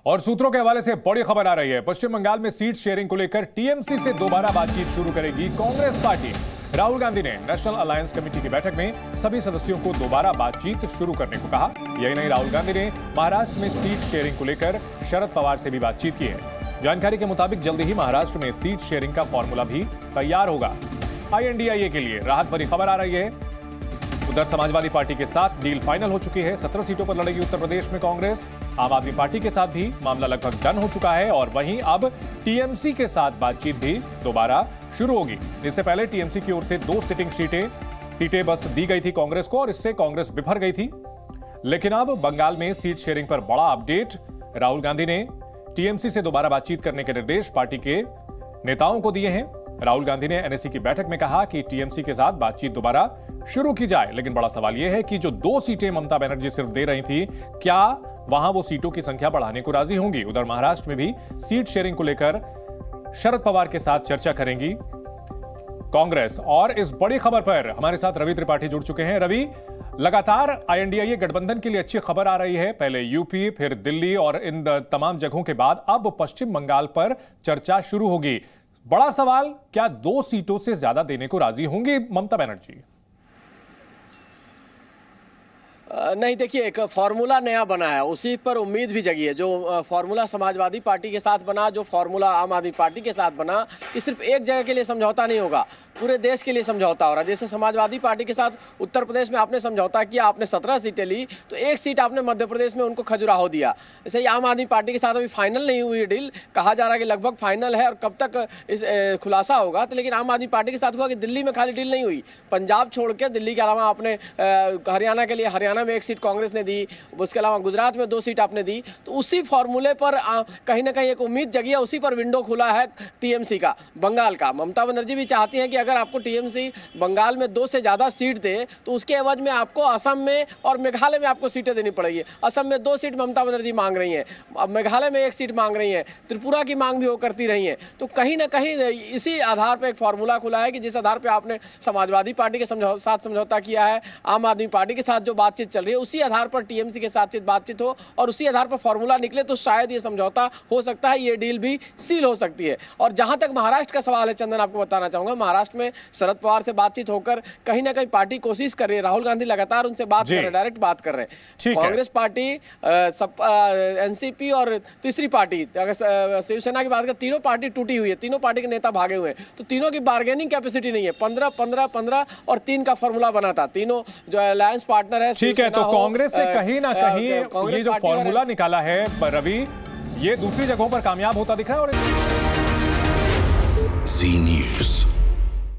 और सूत्रों के हवाले से बड़ी खबर आ रही है। पश्चिम बंगाल में सीट शेयरिंग को लेकर टीएमसी से दोबारा बातचीत शुरू करेगी कांग्रेस पार्टी। राहुल गांधी ने नेशनल अलायंस कमेटी की बैठक में सभी सदस्यों को दोबारा बातचीत शुरू करने को कहा। यही नहीं, राहुल गांधी ने महाराष्ट्र में सीट शेयरिंग को लेकर शरद पवार से भी बातचीत की है। जानकारी के मुताबिक जल्दी ही महाराष्ट्र में सीट शेयरिंग का फॉर्मूला भी तैयार होगा। आईएनडीआईए के लिए राहत भरी खबर आ रही है। उधर समाजवादी पार्टी के साथ डील फाइनल हो चुकी है। 17 सीटों पर लड़ेगी उत्तर प्रदेश में कांग्रेस। आम आदमी पार्टी के साथ भी मामला लगभग डन हो चुका है और वहीं अब टीएमसी के साथ बातचीत भी दोबारा शुरू होगी। इससे पहले टीएमसी की ओर से 2 सिटिंग सीटें बस दी गई थी कांग्रेस को और इससे कांग्रेस बिफर गई थी। लेकिन अब बंगाल में सीट शेयरिंग पर बड़ा अपडेट। राहुल गांधी ने टीएमसी से दोबारा बातचीत करने के निर्देश पार्टी के नेताओं को दिए हैं। राहुल गांधी ने एनएससी की बैठक में कहा कि टीएमसी के साथ बातचीत दोबारा शुरू की जाए। लेकिन बड़ा सवाल यह है कि जो 2 सीटें ममता बनर्जी सिर्फ दे रही थी, क्या वहां वो सीटों की संख्या बढ़ाने को राजी होंगी? उधर महाराष्ट्र में भी सीट शेयरिंग को लेकर शरद पवार के साथ चर्चा करेंगी कांग्रेस। और इस बड़ी खबर पर हमारे साथ रवि त्रिपाठी जुड़ चुके हैं। रवि, लगातार आईएनडीआईए गठबंधन के लिए अच्छी खबर आ रही है। पहले यूपी, फिर दिल्ली और इन तमाम जगहों के बाद अब पश्चिम बंगाल पर चर्चा शुरू होगी। बड़ा सवाल, क्या 2 सीटों से ज्यादा देने को राजी होंगी ममता बनर्जी? नहीं, देखिए, एक फार्मूला नया बना है, उसी पर उम्मीद भी जगी है। जो फार्मूला समाजवादी पार्टी के साथ बना, जो फार्मूला आम आदमी पार्टी के साथ बना, कि सिर्फ एक जगह के लिए समझौता नहीं होगा, पूरे देश के लिए समझौता हो रहा है। जैसे समाजवादी पार्टी के साथ उत्तर प्रदेश में आपने समझौता किया, आपने 17 सीटें ली, तो 1 सीट आपने मध्य प्रदेश में उनको खजुराहो दिया। ऐसे ही आम आदमी पार्टी के साथ अभी फाइनल नहीं हुई डील, कहा जा रहा है कि लगभग फाइनल है और कब तक इस खुलासा होगा। तो लेकिन आम आदमी पार्टी के साथ हुआ कि दिल्ली में खाली डील नहीं हुई, पंजाब छोड़ के दिल्ली के अलावा आपने हरियाणा के लिए हरियाणा में 1 सीट कांग्रेस ने दी, उसके अलावा गुजरात में 2 सीट आपने दी। तो उसी फॉर्मूले पर कहीं ना कहीं एक उम्मीद जगी है, उसी पर विंडो खुला है टीएमसी का, बंगाल का। ममता बनर्जी भी चाहती हैं कि अगर आपको टीएमसी बंगाल में 2 से ज़्यादा सीट दे तो उसके एवज में आपको असम में और मेघालय में आपको सीटें देनी पड़ेगी। असम में 2 सीट ममता बनर्जी मांग रही हैं, अब मेघालय में 1 सीट मांग रही हैं, त्रिपुरा की मांग भी वो करती रही हैं। तो कहीं ना कहीं इसी आधार पर एक फार्मूला खुला है कि जिस आधार पर आपने समाजवादी पार्टी के साथ समझौता किया है, आम आदमी पार्टी के साथ जो बातचीत चल रही है, उसी आधार पर टीएमसी के साथ बातचीत हो और उसी आधार पर फॉर्मूला निकले तो शायद ये समझौता हो सकता है, ये डील भी सील हो सकती है। और जहां तक महाराष्ट्र का सवाल है, चंदन, आपको बताना चाहूंगा, महाराष्ट्र में शरद पवार से बातचीत होकर कहीं ना कहीं पार्टी कोशिश कर रही है। राहुल गांधी लगातार उनसे बात कर रहे हैं, डायरेक्ट बात कर रहे हैं। कांग्रेस पार्टी, एनसीपी और तीसरी पार्टी, अगर शिवसेना की बात करें, तीनों पार्टी टूटी हुई है, तीनों पार्टी के नेता भागे हुए हैं। तो तीनों की बार्गेनिंग कैपेसिटी नहीं है। 15-15-15 और 3 का फॉर्मूला बना था। तीनों जो अलायंस पार्टनर है, ठीक है, तो कांग्रेस ने कहीं ना कहीं ये जो फॉर्मूला निकाला है रवि, ये दूसरी जगहों पर कामयाब होता दिख रहा है। और